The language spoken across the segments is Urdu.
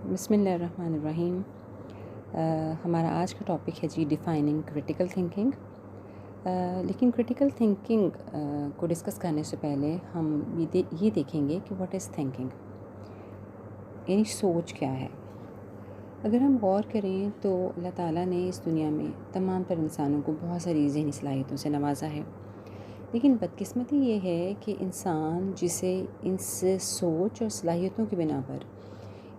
بسم اللہ الرحمن الرحیم۔ ہمارا آج کا ٹاپک ہے ڈیفائننگ کریٹیکل تھنکنگ۔ لیکن کریٹیکل تھنکنگ کو ڈسکس کرنے سے پہلے ہم یہ دیکھیں گے کہ واٹ از تھنکنگ، یعنی سوچ کیا ہے۔ اگر ہم غور کریں تو اللہ تعالیٰ نے اس دنیا میں تمام تر انسانوں کو بہت ساری ذہنی صلاحیتوں سے نوازا ہے، لیکن بدقسمتی یہ ہے کہ انسان جسے ان سے سوچ اور صلاحیتوں کی بنا پر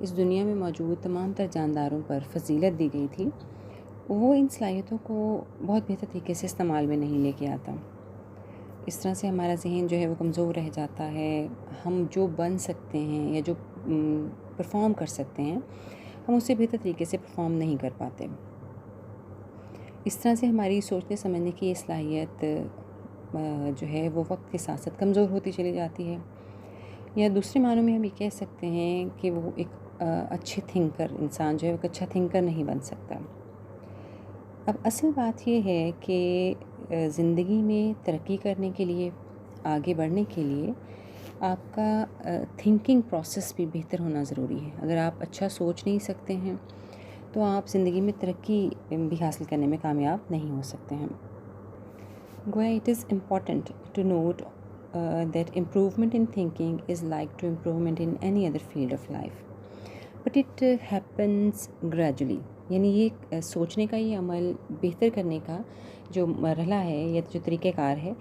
اس دنیا میں موجود تمام تر جانداروں پر فضیلت دی گئی تھی، وہ ان صلاحیتوں کو بہت بہتر طریقے سے استعمال میں نہیں لے کے آتا۔ اس طرح سے ہمارا ذہن جو ہے وہ کمزور رہ جاتا ہے۔ ہم جو بن سکتے ہیں یا جو پرفارم کر سکتے ہیں، ہم اسے بہتر طریقے سے پرفارم نہیں کر پاتے۔ اس طرح سے ہماری سوچنے سمجھنے کی یہ صلاحیت جو ہے وہ وقت کے ساتھ ساتھ کمزور ہوتی چلی جاتی ہے، یا دوسرے معنوں میں ہم یہ کہہ سکتے ہیں کہ وہ ایک اچھے تھنکر انسان جو ہے وہ ایک اچھا تھنکر نہیں بن سکتا۔ اب اصل بات یہ ہے کہ زندگی میں ترقی کرنے کے لیے، آگے بڑھنے کے لیے آپ کا تھنکنگ پروسیس بھی بہتر ہونا ضروری ہے۔ اگر آپ اچھا سوچ نہیں سکتے ہیں تو آپ زندگی میں ترقی بھی حاصل کرنے میں کامیاب نہیں ہو سکتے ہیں۔ گویا it is important to note that improvement in thinking is like to improvement in any other field of life, but it happens gradually. یعنی یہ سوچنے کا یہ عمل بہتر کرنے کا جو مرحلہ ہے یا جو طریقہ کار ہے،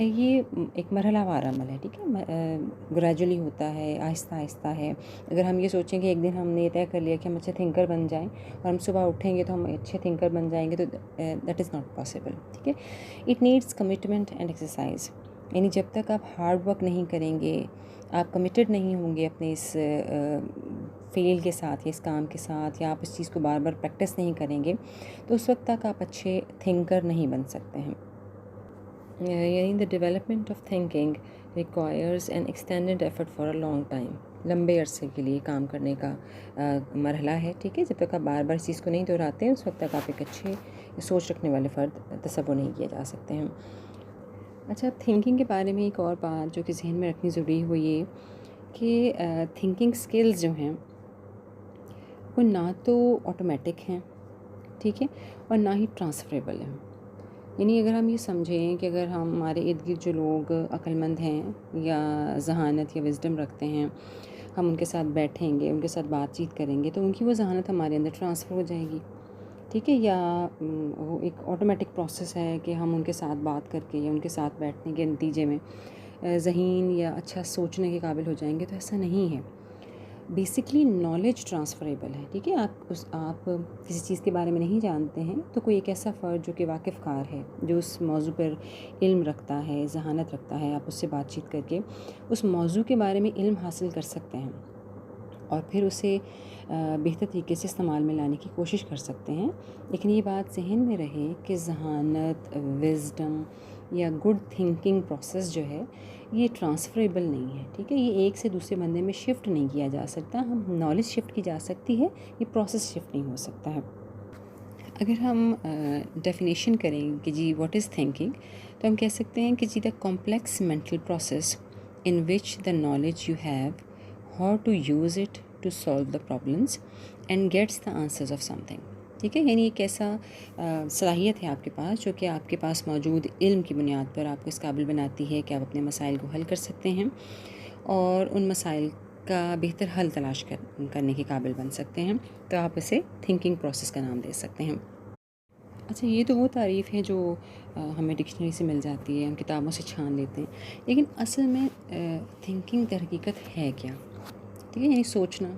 یہ ایک مرحلہ وار عمل ہے، ٹھیک ہے، گریجولی ہوتا ہے، آہستہ آہستہ ہے۔ اگر ہم یہ سوچیں کہ ایک دن ہم نے یہ طے کر لیا کہ ہم اچھے تھنکر بن جائیں اور ہم صبح اٹھیں گے تو ہم اچھے تھنکر بن جائیں گے، تو دیٹ از ناٹ پاسبل، ٹھیک ہے۔ It needs commitment and exercise, یعنی جب تک آپ ہارڈ ورک نہیں کریں گے، آپ کمیٹڈ نہیں ہوں گے اپنے اس فیل کے ساتھ یا اس کام کے ساتھ، یا آپ اس چیز کو بار بار پریکٹس نہیں کریں گے، تو اس وقت تک آپ اچھے تھنکر نہیں بن سکتے ہیں۔ یعنی the development of thinking requires an extended effort for a long time, لمبے عرصے کے لیے کام کرنے کا مرحلہ ہے، ٹھیک ہے۔ جب تک آپ بار بار اس چیز کو نہیں دہراتے ہیں، اس وقت تک آپ ایک اچھے سوچ رکھنے والے فرد تصور نہیں کیے جا سکتے ہیں۔ اچھا، تھنکنگ کے بارے میں ایک اور بات جو کہ ذہن میں رکھنی ضروری ہے وہ یہ کہ تھنکنگ سکلز جو ہیں وہ نہ تو آٹومیٹک ہیں، ٹھیک ہے، اور نہ ہی ٹرانسفریبل ہیں۔ یعنی اگر ہم یہ سمجھیں کہ اگر ہمارے ارد گرد جو لوگ عقل مند ہیں یا ذہانت یا وزڈم رکھتے ہیں، ہم ان کے ساتھ بیٹھیں گے، ان کے ساتھ بات چیت کریں گے، تو ان کی وہ ذہانت ہمارے اندر ٹرانسفر ہو جائے گی، ٹھیک ہے، یا وہ ایک آٹومیٹک پروسیس ہے کہ ہم ان کے ساتھ بات کر کے یا ان کے ساتھ بیٹھنے کے نتیجے میں ذہین یا اچھا سوچنے کے قابل ہو جائیں گے، تو ایسا نہیں ہے۔ بیسکلی نالج ٹرانسفریبل ہے، ٹھیک ہے۔ آپ کسی چیز کے بارے میں نہیں جانتے ہیں تو کوئی ایک ایسا فرد جو کہ واقف کار ہے، جو اس موضوع پر علم رکھتا ہے، ذہانت رکھتا ہے، آپ اس سے بات چیت کر کے اس موضوع کے بارے میں علم حاصل کر سکتے ہیں اور پھر اسے بہتر طریقے سے استعمال میں لانے کی کوشش کر سکتے ہیں۔ لیکن یہ بات ذہن میں رہے کہ ذہانت، وزڈم یا گڈ تھنکنگ پروسیس جو ہے یہ ٹرانسفریبل نہیں ہے، ٹھیک ہے۔ یہ ایک سے دوسرے بندے میں شفٹ نہیں کیا جا سکتا۔ ہم نالج شفٹ کی جا سکتی ہے، یہ پروسیس شفٹ نہیں ہو سکتا ہے۔ اگر ہم ڈیفینیشن کریں کہ جی واٹ از تھنکنگ، تو ہم کہہ سکتے ہیں کہ جی the complex mental process in which the knowledge you have how to use it to solve the problems and gets the answers of سم تھنگ، ٹھیک ہے۔ یعنی ایک ایسا صلاحیت ہے آپ کے پاس جو کہ آپ کے پاس موجود علم کی بنیاد پر آپ کو اس قابل بناتی ہے کہ آپ اپنے مسائل کو حل کر سکتے ہیں اور ان مسائل کا بہتر حل تلاش کرنے کے قابل بن سکتے ہیں، تو آپ اسے تھنکنگ پروسیس کا نام دے سکتے ہیں۔ اچھا، یہ تو وہ تعریف ہے جو ہمیں ڈکشنری سے مل جاتی ہے، ہم کتابوں سے چھان لیتے ہیں، لیکن اصل میں تھنکنگ در حقیقت ہے کیا، ٹھیک ہے، یعنی سوچنا۔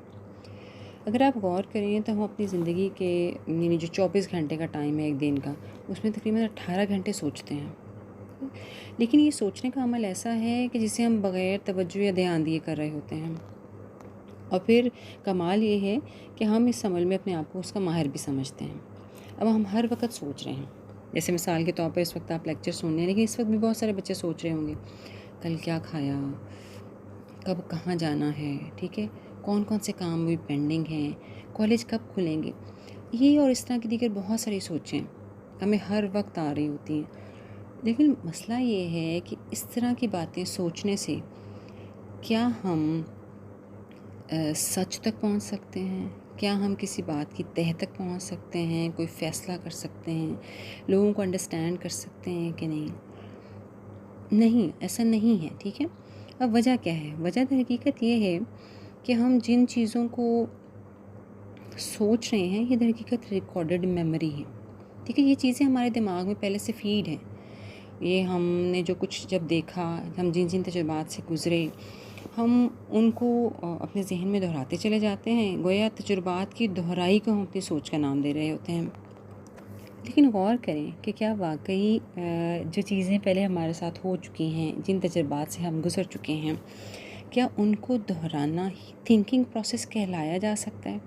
اگر آپ غور کریں تو ہم اپنی زندگی کے یعنی جو 24 گھنٹے کا ٹائم ہے ایک دن کا، اس میں تقریباً 18 گھنٹے سوچتے ہیں، لیکن یہ سوچنے کا عمل ایسا ہے کہ جسے ہم بغیر توجہ یا دھیان دیے کر رہے ہوتے ہیں، اور پھر کمال یہ ہے کہ ہم اس عمل میں اپنے آپ کو اس کا ماہر بھی سمجھتے ہیں۔ اب ہم ہر وقت سوچ رہے ہیں، جیسے مثال کے طور پر اس وقت آپ لیکچر سن رہے ہیں، لیکن اس وقت بھی بہت سارے بچے سوچ رہے ہوں گے کل کیا کھایا، کب کہاں جانا ہے، ٹھیک ہے، کون کون سے کام بھی پینڈنگ ہیں، کالج کب کھلیں گے، یہ اور اس طرح کی دیگر بہت ساری سوچیں ہمیں ہر وقت آ رہی ہوتی ہیں۔ لیکن مسئلہ یہ ہے کہ اس طرح کی باتیں سوچنے سے کیا ہم سچ تک پہنچ سکتے ہیں، کیا ہم کسی بات کی تہہ تک پہنچ سکتے ہیں، کوئی فیصلہ کر سکتے ہیں، لوگوں کو انڈرسٹینڈ کر سکتے ہیں کہ نہیں، ایسا نہیں ہے، ٹھیک ہے۔ اب وجہ کیا ہے؟ وجہ در حقیقت یہ ہے کہ ہم جن چیزوں کو سوچ رہے ہیں یہ در حقیقت ریکارڈڈ میموری ہے، ٹھیک ہے۔ یہ چیزیں ہمارے دماغ میں پہلے سے فیڈ ہیں، یہ ہم نے جو کچھ جب دیکھا، ہم جن تجربات سے گزرے، ہم ان کو اپنے ذہن میں دہراتے چلے جاتے ہیں، گویا تجربات کی دہرائی کو ہم اپنی سوچ کا نام دے رہے ہوتے ہیں۔ لیکن غور کریں کہ کیا واقعی جو چیزیں پہلے ہمارے ساتھ ہو چکی ہیں، جن تجربات سے ہم گزر چکے ہیں، کیا ان کو دہرانا ہی تھنکنگ پروسیس کہلایا جا سکتا ہے؟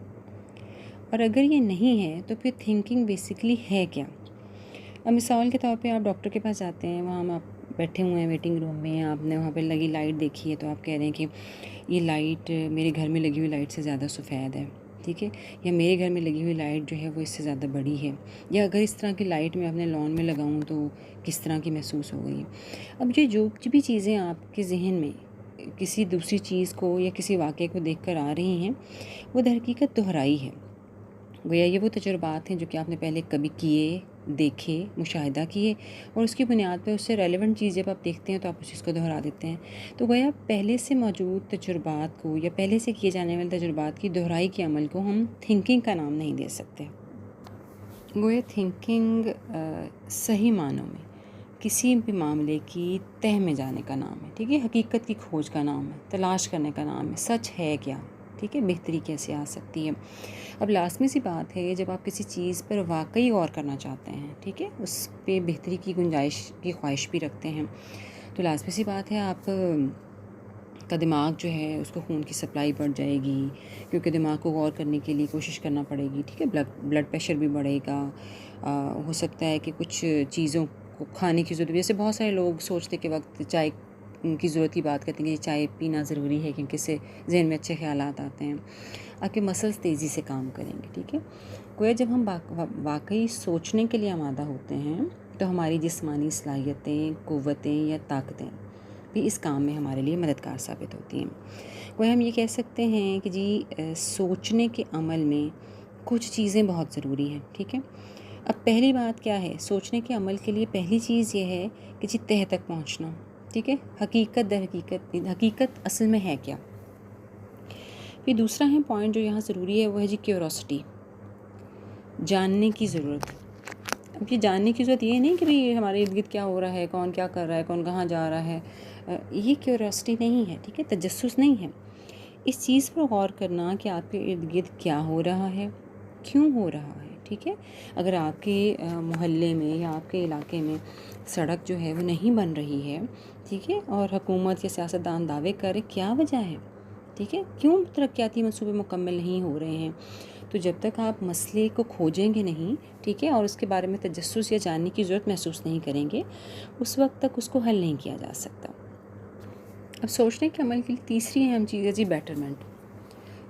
اور اگر یہ نہیں ہے تو پھر تھنکنگ بیسیکلی ہے کیا؟ اب مثال کے طور پہ آپ ڈاکٹر کے پاس جاتے ہیں، وہاں آپ بیٹھے ہوئے ہیں ویٹنگ روم میں، آپ نے وہاں پہ لگی لائٹ دیکھی ہے تو آپ کہہ رہے ہیں کہ یہ لائٹ میرے گھر میں لگی ہوئی لائٹ سے زیادہ سفید ہے، ٹھیک ہے، یا میرے گھر میں لگی ہوئی لائٹ جو ہے وہ اس سے زیادہ بڑی ہے، یا اگر اس طرح کی لائٹ میں اپنے لان میں لگاؤں تو کس طرح کی محسوس ہو گئی ہے۔ اب یہ جو بھی چیزیں آپ کے ذہن میں کسی دوسری چیز کو یا کسی واقعے کو دیکھ کر آ رہی ہیں، وہ در حقیقت دہرائی ہے، گویا یہ وہ تجربات ہیں جو کہ آپ نے پہلے کبھی کیے، دیکھے، مشاہدہ کیے، اور اس کی بنیاد پہ اس سے ریلیونٹ چیز جب آپ دیکھتے ہیں تو آپ اس چیز کو دہرا دیتے ہیں۔ تو گویا پہلے سے موجود تجربات کو یا پہلے سے کیے جانے والے تجربات کی دہرائی کے عمل کو ہم تھنکنگ کا نام نہیں دے سکتے۔ گویا تھنکنگ صحیح معنوں میں کسی بھی معاملے کی تہہ میں جانے کا نام ہے، ٹھیک ہے، حقیقت کی کھوج کا نام ہے، تلاش کرنے کا نام ہے، سچ ہے کیا، ٹھیک ہے، بہتری کیسے آ سکتی ہے۔ اب لازمی سی بات ہے جب آپ کسی چیز پر واقعی غور کرنا چاہتے ہیں، ٹھیک ہے، اس پہ بہتری کی گنجائش کی خواہش بھی رکھتے ہیں، تو لازمی سی بات ہے آپ کا دماغ جو ہے اس کو خون کی سپلائی بڑھ جائے گی، کیونکہ دماغ کو غور کرنے کے لیے کوشش کرنا پڑے گی، ٹھیک ہے، بلڈ پریشر بھی بڑھے گا، ہو سکتا ہے کہ کچھ چیزوں کو کھانے کی ضرورت، جیسے بہت سارے لوگ سوچتے کہ وقت چائے کی ضرورت کی بات کرتے ہیں کہ یہ چائے پینا ضروری ہے کیونکہ اس سے ذہن میں اچھے خیالات آتے ہیں، آپ کے مسلز تیزی سے کام کریں گے، ٹھیک ہے۔ گویا جب ہم واقعی سوچنے کے لیے آمادہ ہوتے ہیں تو ہماری جسمانی صلاحیتیں، قوتیں یا طاقتیں بھی اس کام میں ہمارے لیے مددگار ثابت ہوتی ہیں۔ گویا ہم یہ کہہ سکتے ہیں کہ سوچنے کے عمل میں کچھ چیزیں بہت ضروری ہیں، ٹھیک ہے۔ اب پہلی بات کیا ہے؟ سوچنے کے عمل کے لیے پہلی چیز یہ ہے کہ تہہ تک پہنچنا، ٹھیک ہے، حقیقت اصل میں ہے کیا۔ پھر دوسرا ہے پوائنٹ جو یہاں ضروری ہے وہ ہے کیوروسٹی، جاننے کی ضرورت۔ اب یہ جاننے کی ضرورت یہ نہیں کہ بھئی ہمارے ارد گرد کیا ہو رہا ہے، کون کیا کر رہا ہے، کون کہاں جا رہا ہے، یہ کیوروسٹی نہیں ہے، ٹھیک ہے، تجسس نہیں ہے۔ اس چیز پر غور کرنا کہ آپ کے ارد گرد کیا ہو رہا ہے، کیوں ہو رہا ہے، ٹھیک ہے۔ اگر آپ کے محلے میں یا آپ کے علاقے میں سڑک جو ہے وہ نہیں بن رہی ہے، ٹھیک ہے، اور حکومت یا سیاستدان دعوے کرے، کیا وجہ ہے، ٹھیک ہے، کیوں ترقیاتی منصوبے مکمل نہیں ہو رہے ہیں، تو جب تک آپ مسئلے کو کھوجیں گے نہیں، ٹھیک ہے، اور اس کے بارے میں تجسس یا جاننے کی ضرورت محسوس نہیں کریں گے، اس وقت تک اس کو حل نہیں کیا جا سکتا۔ اب سوچنے کے عمل کی تیسری اہم چیز ہے بیٹرمنٹ،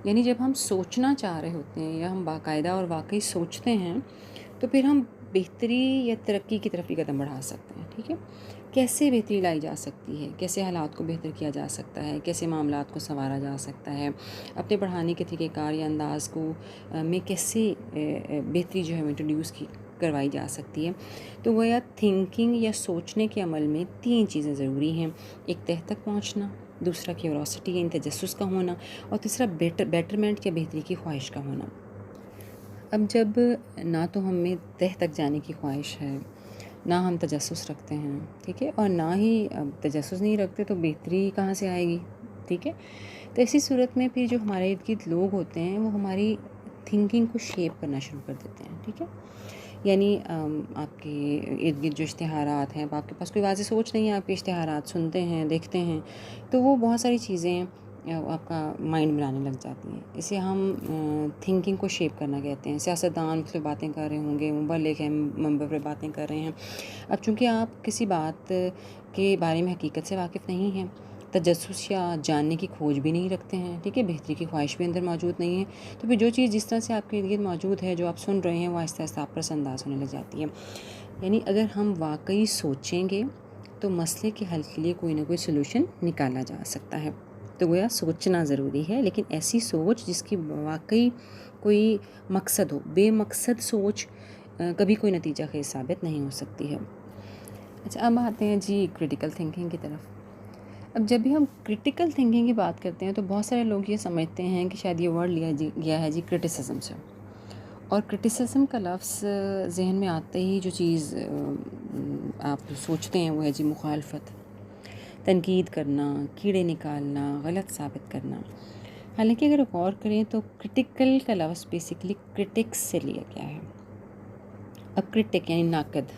یعنی جب ہم سوچنا چاہ رہے ہوتے ہیں یا ہم باقاعدہ اور واقعی سوچتے ہیں تو پھر ہم بہتری یا ترقی کی طرف بھی قدم بڑھا سکتے ہیں، ٹھیک ہے۔ کیسے بہتری لائی جا سکتی ہے، کیسے حالات کو بہتر کیا جا سکتا ہے، کیسے معاملات کو سنوارا جا سکتا ہے، اپنے پڑھانے کے طریقہ کار یا انداز کو میں کیسے بہتری جو ہے انٹروڈیوس کروائی جا سکتی ہے۔ تو گویا تھنکنگ یا سوچنے کے عمل میں تین چیزیں ضروری ہیں، ایک تہہ تک پہنچنا، دوسرا کیوروسٹی یعنی تجسس کا ہونا، اور تیسرا بیٹرمنٹ یا بہتری کی خواہش کا ہونا۔ اب جب نہ تو ہم میں تہہ تک جانے کی خواہش ہے، نہ ہم تجسس رکھتے ہیں، ٹھیک ہے، اور نہ ہی تجسس نہیں رکھتے تو بہتری کہاں سے آئے گی، ٹھیک ہے۔ تو ایسی صورت میں پھر جو ہمارے ارد گرد لوگ ہوتے ہیں وہ ہماری تھنکنگ کو شیپ کرنا شروع کر دیتے ہیں، ٹھیک ہے۔ یعنی آپ کے ارد گرد جو اشتہارات ہیں، اب آپ کے پاس کوئی واضح سوچ نہیں ہے، آپ کے اشتہارات سنتے ہیں، دیکھتے ہیں، تو وہ بہت ساری چیزیں آپ کا مائنڈ بنانے لگ جاتی ہیں۔ اسے ہم تھنکنگ کو شیپ کرنا کہتے ہیں۔ سیاستدان مختلف باتیں کر رہے ہوں گے، مبلغ ہیں منبر پر باتیں کر رہے ہیں، اب چونکہ آپ کسی بات کے بارے میں حقیقت سے واقف نہیں ہیں، تجسس یا جاننے کی کھوج بھی نہیں رکھتے ہیں، ٹھیک ہے، بہتری کی خواہش بھی اندر موجود نہیں ہے، تو پھر جو چیز جس طرح سے آپ کے ارد گرد موجود ہے، جو آپ سن رہے ہیں، وہ آہستہ آہستہ آپ پر اثر انداز ہونے لگ جاتی ہے۔ یعنی اگر ہم واقعی سوچیں گے تو مسئلے کے حل کے لیے کوئی نہ کوئی سلوشن نکالا جا سکتا ہے۔ تو گویا سوچنا ضروری ہے، لیکن ایسی سوچ جس کی واقعی کوئی مقصد ہو. بے مقصد سوچ کبھی کوئی نتیجہ خیز ثابت نہیں ہو سکتی ہے. اچھا اب آتے ہیں جی کرٹیکل تھنکنگ کی طرف. اب جب بھی ہم کرٹیکل تھنکنگ کی بات کرتے ہیں تو بہت سارے لوگ یہ سمجھتے ہیں کہ شاید یہ ورڈ لیا گیا ہے جی کرٹیسزم سے. اور کرٹیسزم کا لفظ ذہن میں آتے ہی جو چیز آپ سوچتے ہیں وہ ہے جی مخالفت، تنقید کرنا، کیڑے نکالنا، غلط ثابت کرنا. حالانکہ اگر غور کریں تو کرٹیکل کا لفظ بیسیکلی کرٹکس سے لیا گیا ہے. اب کرٹک یعنی ناقد،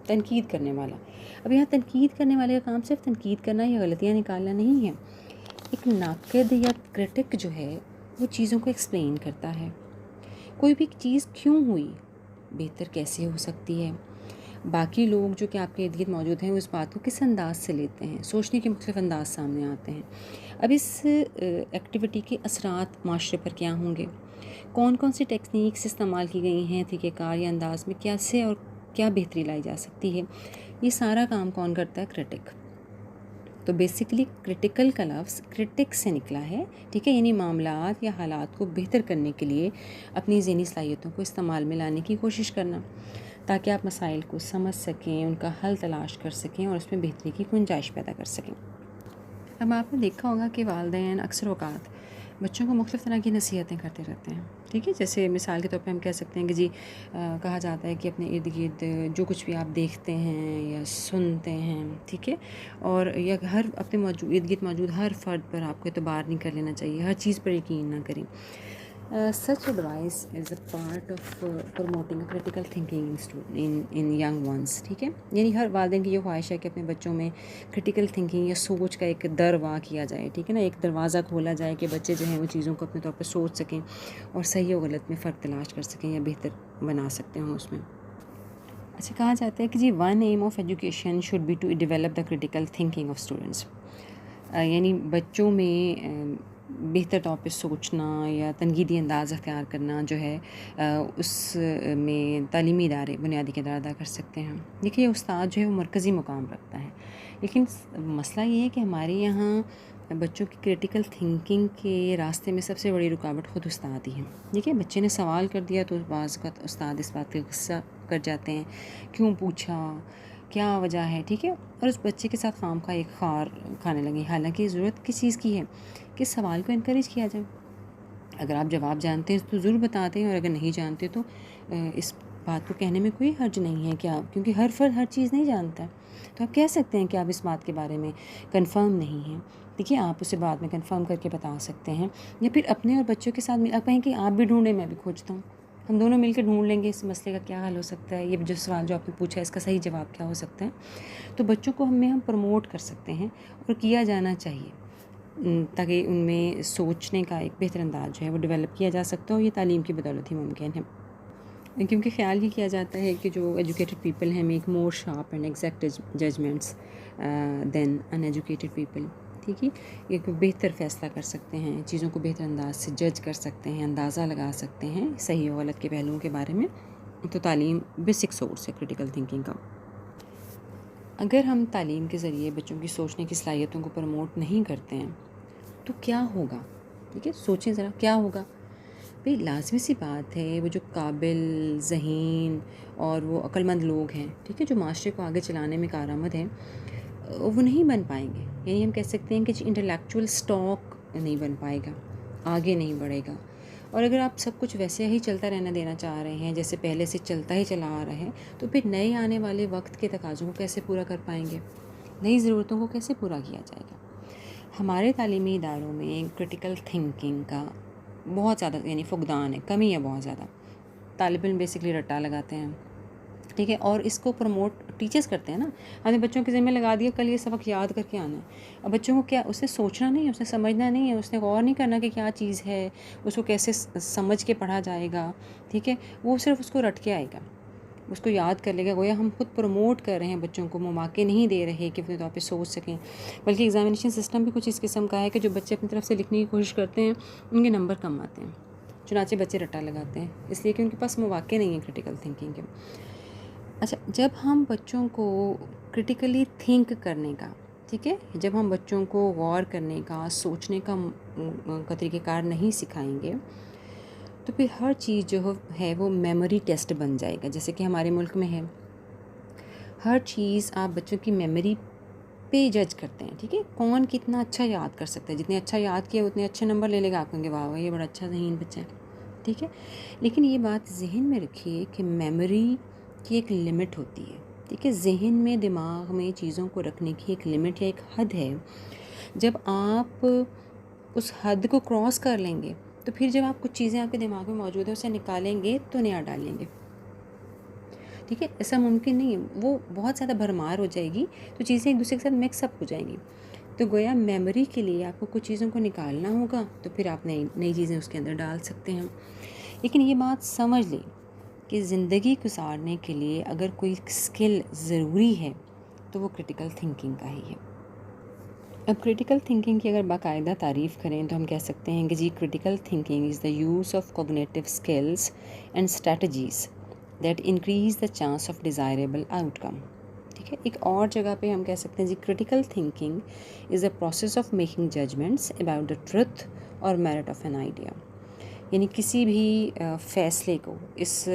تنقید کرنے والا. اب یہاں تنقید کرنے والے کا کام صرف تنقید کرنا یا غلطیاں نکالنا نہیں ہے. ایک ناقد یا کرٹک جو ہے وہ چیزوں کو ایکسپلین کرتا ہے. کوئی بھی چیز کیوں ہوئی، بہتر کیسے ہو سکتی ہے، باقی لوگ جو کہ آپ کے ارد گرد موجود ہیں وہ اس بات کو کس انداز سے لیتے ہیں، سوچنے کے مختلف انداز سامنے آتے ہیں. اب اس ایکٹیویٹی کے اثرات معاشرے پر کیا ہوں گے، کون کون سی ٹیکنیکس استعمال کی گئی ہیں طریقہ کار یا انداز میں، کیسے اور کیا بہتری لائی جا سکتی ہے، یہ سارا کام کون کرتا ہے؟ کرٹک. تو بیسیکلی کرٹیکل کا لفظ کرٹک سے نکلا ہے، ٹھیک ہے، یعنی معاملات یا حالات کو بہتر کرنے کے لیے اپنی ذہنی صلاحیتوں کو استعمال میں لانے کی کوشش کرنا، تاکہ آپ مسائل کو سمجھ سکیں، ان کا حل تلاش کر سکیں اور اس میں بہتری کی گنجائش پیدا کر سکیں. اب آپ نے دیکھا ہوگا کہ والدین اکثر اوقات بچوں کو مختلف طرح کی نصیحتیں کرتے رہتے ہیں، ٹھیک ہے. جیسے مثال کے طور پہ ہم کہہ سکتے ہیں کہ جی کہا جاتا ہے کہ اپنے ارد گرد جو کچھ بھی آپ دیکھتے ہیں یا سنتے ہیں، ٹھیک ہے، اور یا ہر اپنے ارد گرد موجود ہر فرد پر آپ کو اعتبار نہیں کر لینا چاہیے، ہر چیز پر یقین نہ کریں. Such advice is a part of promoting critical thinking in young ones, ٹھیک ہے. یعنی ہر والدین کی یہ خواہش ہے کہ اپنے بچوں میں کریٹیکل تھنکنگ یا سوچ کا ایک در وا کیا جائے، ٹھیک ہے نا، ایک دروازہ کھولا جائے کہ بچے جو ہیں وہ چیزوں کو اپنے طور پر سوچ سکیں اور صحیح و غلط میں فرق تلاش کر سکیں یا بہتر بنا سکتے ہوں اس میں. اچھا کہا جاتا ہے کہ جی one aim of education should be to develop the critical thinking of students. یعنی بچوں میں بہتر طور پہ سوچنا یا تنقیدی انداز اختیار کرنا جو ہے اس میں تعلیمی ادارے بنیادی کردار ادا کر سکتے ہیں. دیکھیے استاد جو ہے وہ مرکزی مقام رکھتا ہے، لیکن مسئلہ یہ ہے کہ ہمارے یہاں بچوں کی کریٹیکل تھنکنگ کے راستے میں سب سے بڑی رکاوٹ خود استاد ہی ہے. دیکھیے بچے نے سوال کر دیا تو بعض کا استاد اس بات کا غصہ کر جاتے ہیں، کیوں پوچھا، کیا وجہ ہے، ٹھیک ہے، اور اس بچے کے ساتھ خام کا ایک خار کھانے لگیں. حالانکہ ضرورت کس چیز کی ہے کہ سوال کو انکریج کیا جائے. اگر آپ جواب جانتے ہیں تو ضرور بتاتے ہیں، اور اگر نہیں جانتے تو اس بات کو کہنے میں کوئی حرج نہیں ہے کہ آپ، کیونکہ ہر فرد ہر چیز نہیں جانتا ہے، تو آپ کہہ سکتے ہیں کہ آپ اس بات کے بارے میں کنفرم نہیں ہیں. دیکھیے آپ اسے بعد میں کنفرم کر کے بتا سکتے ہیں، یا پھر اپنے اور بچوں کے ساتھ آپ کہیں کہ آپ بھی ڈھونڈیں میں بھی کھوجتا ہوں، ہم دونوں مل کے ڈھونڈ لیں گے اس مسئلے کا کیا حل ہو سکتا ہے، یہ جو سوال جو آپ نے پوچھا ہے اس کا صحیح جواب کیا ہو سکتا ہے. تو بچوں کو ہم پروموٹ کر سکتے ہیں اور کیا جانا چاہیے، تاکہ ان میں سوچنے کا ایک بہتر انداز جو ہے وہ ڈیولپ کیا جا سکتا ہو. یہ تعلیم کی بدولت ہی ممکن ہے، کیونکہ خیال ہی کیا جاتا ہے کہ جو ایجوکیٹڈ پیپل ہیں make more sharp and exact judgements than uneducated people. ٹھیک ہے، ایک بہتر فیصلہ کر سکتے ہیں، چیزوں کو بہتر انداز سے جج کر سکتے ہیں، اندازہ لگا سکتے ہیں صحیح و غلط کے پہلوؤں کے بارے میں. تو تعلیم بیسک سورس ہے کریٹیکل تھنکنگ کا. اگر ہم تعلیم کے ذریعے بچوں کی سوچنے کی صلاحیتوں کو پروموٹ نہیں کرتے ہیں تو کیا ہوگا؟ ٹھیک ہے، سوچیں ذرا کیا ہوگا. بھئی لازمی سی بات ہے وہ جو قابل ذہین اور وہ عقل مند لوگ ہیں، ٹھیک ہے، جو معاشرے کو آگے چلانے میں کارآمد ہیں، وہ نہیں بن پائیں گے. یعنی ہم کہہ سکتے ہیں کہ انٹلیکچوئل سٹاک نہیں بن پائے گا، آگے نہیں بڑھے گا. اور اگر آپ سب کچھ ویسے ہی چلتا رہنا دینا چاہ رہے ہیں جیسے پہلے سے چلتا ہی چلا آ رہا ہے، تو پھر نئے آنے والے وقت کے تقاضوں کو کیسے پورا کر پائیں گے، نئی ضرورتوں کو کیسے پورا کیا جائے گا. ہمارے تعلیمی اداروں میں کریٹیکل تھنکنگ کا بہت زیادہ یعنی فقدان ہے، کمی ہے بہت زیادہ. طالب علم بیسکلی رٹا لگاتے ہیں، ٹھیک ہے، اور اس کو پروموٹ ٹیچرز کرتے ہیں نا. ہم نے بچوں کے ذمہ لگا دیا کل یہ سبق یاد کر کے آنا ہے. اب بچوں کو کیا، اسے سوچنا نہیں ہے، اسے سمجھنا نہیں ہے، اس نے غور نہیں کرنا کہ کیا چیز ہے، اس کو کیسے سمجھ کے پڑھا جائے گا، ٹھیک ہے، وہ صرف اس کو رٹ کے آئے گا، اس کو یاد کر لے گا. گویا ہم خود پروموٹ کر رہے ہیں بچوں کو، مواقع نہیں دے رہے کہ اپنے طور پہ سوچ سکیں. بلکہ ایگزامینیشن سسٹم بھی کچھ اس قسم کا ہے کہ جو بچے اپنی طرف سے لکھنے کی کوشش کرتے ہیں ان کے نمبر کم آتے ہیں، چنانچہ بچے رٹا لگاتے ہیں، اس لیے کہ ان کے پاس مواقع نہیں ہے کریٹیکل تھنکنگ کے. اچھا، جب ہم بچوں کو کریٹیکلی تھنک کرنے کا، ٹھیک ہے، جب ہم بچوں کو غور کرنے کا، سوچنے کا طریقہ کار نہیں سکھائیں گے تو پھر ہر چیز جو ہے وہ میموری ٹیسٹ بن جائے گا. جیسے کہ ہمارے ملک میں ہے ہر چیز آپ بچوں کی میموری پہ جج کرتے ہیں. ٹھیک ہے, کون کتنا اچھا یاد کر سکتا ہے, جتنے اچھا یاد کیا اتنے اچھے نمبر لے لے گا. آپ کہیں گے واہ واہ یہ بڑا اچھا ذہین بچہ ہے. ٹھیک ہے, لیکن یہ بات ذہن میں رکھیے کہ میموری کی ایک لمٹ ہوتی ہے. ٹھیک ہے, ذہن میں دماغ میں چیزوں کو رکھنے کی ایک لمٹ یا ایک حد ہے. جب آپ اس حد کو کراس کر لیں گے تو پھر جب آپ کچھ چیزیں آپ کے دماغ میں موجود ہیں اسے نکالیں گے تو نیا ڈالیں گے. ٹھیک ہے, ایسا ممکن نہیں ہے, وہ بہت زیادہ بھرمار ہو جائے گی تو چیزیں ایک دوسرے کے ساتھ مکس اپ ہو جائیں گی. تو گویا میموری کے لیے آپ کو کچھ چیزوں کو نکالنا ہوگا تو پھر آپ نئی چیزیں اس کے اندر ڈال سکتے ہیں. لیکن یہ بات سمجھ لیں کہ زندگی گزارنے کے لیے اگر کوئی اسکل ضروری ہے تو وہ کریٹیکل تھنکنگ کا ہی ہے. اب کریٹیکل تھنکنگ کی اگر باقاعدہ تعریف کریں تو ہم کہہ سکتے ہیں کہ جی critical thinking is the use of cognitive skills and strategies that increase the chance of desirable outcome. ٹھیک ہے, ایک اور جگہ پہ ہم کہہ سکتے ہیں جی critical thinking is a process of making judgments about the truth اور میرٹ آف این آئیڈیا. یعنی کسی بھی فیصلے کو اس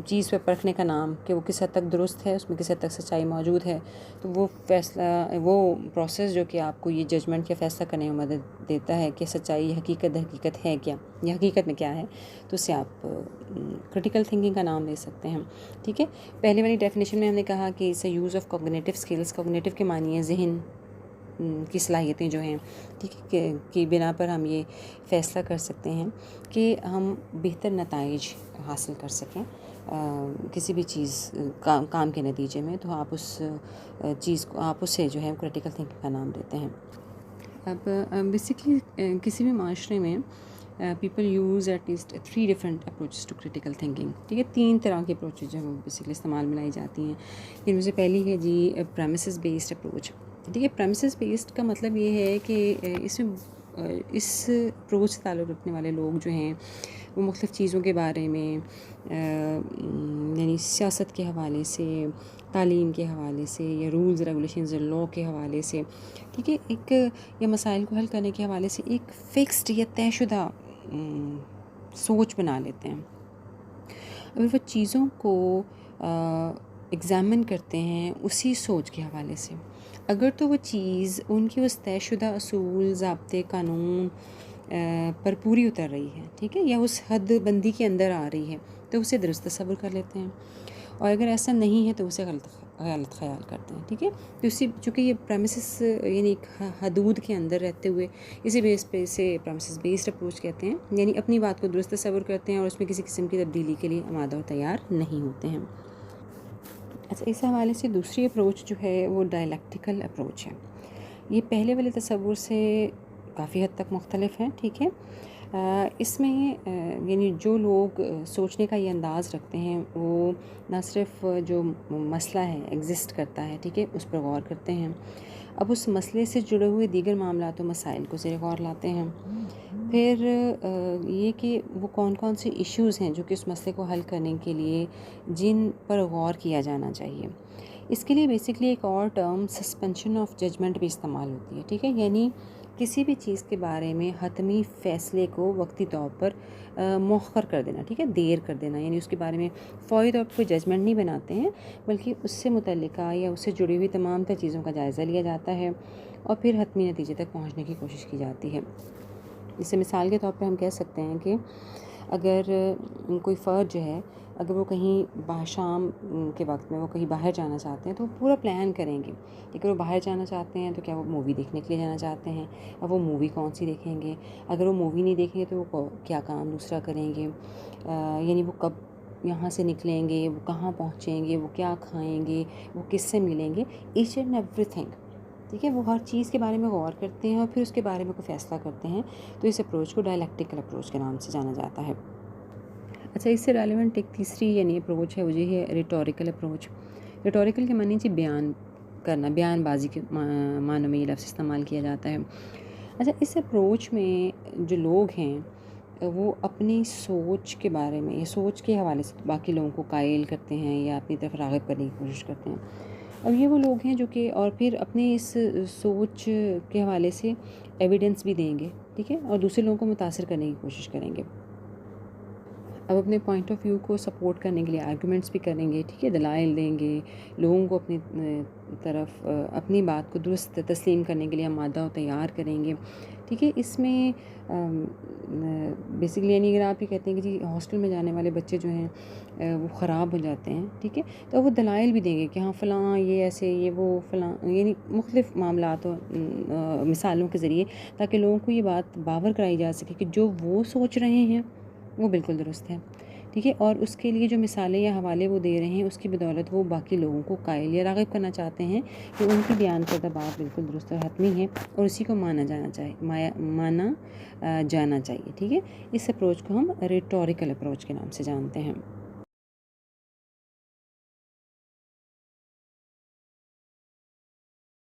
چیز پہ پرکھنے کا نام کہ وہ کس حد تک درست ہے, اس میں کس حد تک سچائی موجود ہے. تو وہ فیصلہ وہ پروسیس جو کہ آپ کو یہ ججمنٹ یا فیصلہ کرنے میں مدد دیتا ہے کہ سچائی حقیقت ہے کیا, یا حقیقت میں کیا ہے, تو اسے آپ کریٹیکل تھنکنگ کا نام دے سکتے ہیں. ٹھیک ہے, پہلے والی ڈیفینیشن میں ہم نے کہا کہ اسے use of cognitive skills, cognitive کے معنی ہے ذہن کی صلاحیتیں جو ہیں. ٹھیک ہے, کی بنا پر ہم یہ فیصلہ کر سکتے ہیں کہ ہم بہتر نتائج حاصل کر سکیں کسی بھی چیز کام کے نتیجے میں. تو آپ اس چیز کو آپ اسے جو ہے کریٹیکل تھنکنگ کا نام دیتے ہیں. اب بیسکلی کسی بھی معاشرے میں people use at least 3 different approaches to critical thinking. ٹھیک ہے, 3 طرح کی اپروچز جو ہیں وہ بیسکلی استعمال میں لائی جاتی ہیں. ان میں سے پہلی ہے جی پریمیسز بیسڈ اپروچ. ٹھیک ہے, پریمیسز بیسڈ کا مطلب یہ ہے کہ اس اپروچ سے تعلق رکھنے والے لوگ جو ہیں وہ مختلف چیزوں کے بارے میں یعنی سیاست کے حوالے سے, تعلیم کے حوالے سے, یا رولز ریگولیشنز لا کے حوالے سے, ٹھیک ہے, ایک یا مسائل کو حل کرنے کے حوالے سے ایک فکسڈ یا طے شدہ سوچ بنا لیتے ہیں. اگر وہ چیزوں کو ایگزامن کرتے ہیں اسی سوچ کے حوالے سے, اگر تو وہ چیز ان کی اس طے شدہ اصول, ضابطے, قانون پر پوری اتر رہی ہے, ٹھیک ہے, یا اس حد بندی کے اندر آ رہی ہے تو اسے درست تصور کر لیتے ہیں, اور اگر ایسا نہیں ہے تو اسے غلط خیال کرتے ہیں. ٹھیک ہے, تو اسی چونکہ یہ پریمیسز یعنی ایک حدود کے اندر رہتے ہوئے اسی بیس پہ اسے پریمیسز بیسڈ اپروچ کہتے ہیں. یعنی اپنی بات کو درست تصور کرتے ہیں اور اس میں کسی قسم کی تبدیلی کے لیے آمادہ اور تیار نہیں ہوتے ہیں. اچھا, اس حوالے سے دوسری اپروچ جو ہے وہ ڈائلیکٹیکل اپروچ ہے. یہ پہلے والے تصور سے کافی حد تک مختلف ہیں. ٹھیک ہے, اس میں یعنی جو لوگ سوچنے کا یہ انداز رکھتے ہیں وہ نہ صرف جو مسئلہ ہے ایگزسٹ کرتا ہے, ٹھیک ہے, اس پر غور کرتے ہیں. اب اس مسئلے سے جڑے ہوئے دیگر معاملات و مسائل کو زیر غور لاتے ہیں. پھر یہ کہ وہ کون کون سے ایشوز ہیں جو کہ اس مسئلے کو حل کرنے کے لیے جن پر غور کیا جانا چاہیے. اس کے لیے بیسکلی ایک اور ٹرم سسپینشن آف ججمنٹ بھی استعمال ہوتی ہے. ٹھیک ہے, یعنی کسی بھی چیز کے بارے میں حتمی فیصلے کو وقتی طور پر مؤخر کر دینا, ٹھیک ہے, دیر کر دینا, یعنی اس کے بارے میں فوری طور پر کوئی ججمنٹ نہیں بناتے ہیں بلکہ اس سے متعلقہ یا اس سے جڑی ہوئی تمام تر چیزوں کا جائزہ لیا جاتا ہے اور پھر حتمی نتیجے تک پہنچنے کی کوشش کی جاتی ہے. اس سے مثال کے طور پہ ہم کہہ سکتے ہیں کہ اگر کوئی فرد جو ہے اگر وہ کہیں شام کے وقت میں وہ کہیں باہر جانا چاہتے ہیں تو وہ پورا پلان کریں گے. اگر وہ باہر جانا چاہتے ہیں تو کیا وہ مووی دیکھنے کے لیے جانا چاہتے ہیں, اب وہ مووی کون سی دیکھیں گے, اگر وہ مووی نہیں دیکھیں گے تو وہ کیا کام دوسرا کریں گے, یعنی وہ کب یہاں سے نکلیں گے, وہ کہاں پہنچیں گے, وہ کیا کھائیں گے, وہ کس سے ملیں گے, ایچ اینڈ ایوری تھنگ. ٹھیک ہے, وہ ہر چیز کے بارے میں غور کرتے ہیں اور پھر اس کے بارے میں کوئی فیصلہ کرتے ہیں. تو اس اپروچ کو ڈائلیکٹیکل اپروچ کے نام سے جانا جاتا ہے. اچھا, اس سے ریلیونٹ ایک تیسری یعنی اپروچ ہے وہ یہ ہے ریٹوریکل اپروچ. ریٹوریکل کے معنی جی بیان کرنا, بیان بازی کے معنوں میں یہ لفظ استعمال کیا جاتا ہے. اچھا, اس اپروچ میں جو لوگ ہیں وہ اپنی سوچ کے بارے میں یا سوچ کے حوالے سے باقی لوگوں کو قائل کرتے ہیں یا اپنی طرف راغب کرنے کی کوشش کرتے ہیں. اور یہ وہ لوگ ہیں جو کہ اور پھر اپنے اس سوچ کے حوالے سے ایویڈنس بھی دیں گے, ٹھیک ہے, اور دوسرے لوگوں کو متاثر کرنے کی کوشش کریں گے. اب اپنے پوائنٹ آف ویو کو سپورٹ کرنے کے لیے آرگومنٹس بھی کریں گے، ٹھیک ہے، دلائل دیں گے، لوگوں کو اپنی طرف اپنی بات کو درست تسلیم کرنے کے لیے آمادہ و تیار کریں گے، ٹھیک ہے۔ اس میں بیسکلی یعنی اگر آپ یہ کہتے ہیں کہ جی ہاسٹل میں جانے والے بچے جو ہیں وہ خراب ہو جاتے ہیں، ٹھیک ہے، تو وہ دلائل بھی دیں گے کہ ہاں فلاں یہ ایسے، یہ وہ فلاں، یعنی مختلف معاملات و مثالوں کے ذریعے، تاکہ لوگوں کو یہ بات باور کرائی جا سکے کہ جو وہ سوچ رہے ہیں وہ بالکل درست ہے، ٹھیک ہے، اور اس کے لیے جو مثالیں یا حوالے وہ دے رہے ہیں اس کی بدولت وہ باقی لوگوں کو قائل یا راغب کرنا چاہتے ہیں کہ ان کی بیان کردہ بات بالکل درست اور حتمی ہے اور اسی کو مانا جانا چاہیے، ٹھیک ہے۔ اس اپروچ کو ہم ریٹوریکل اپروچ کے نام سے جانتے ہیں۔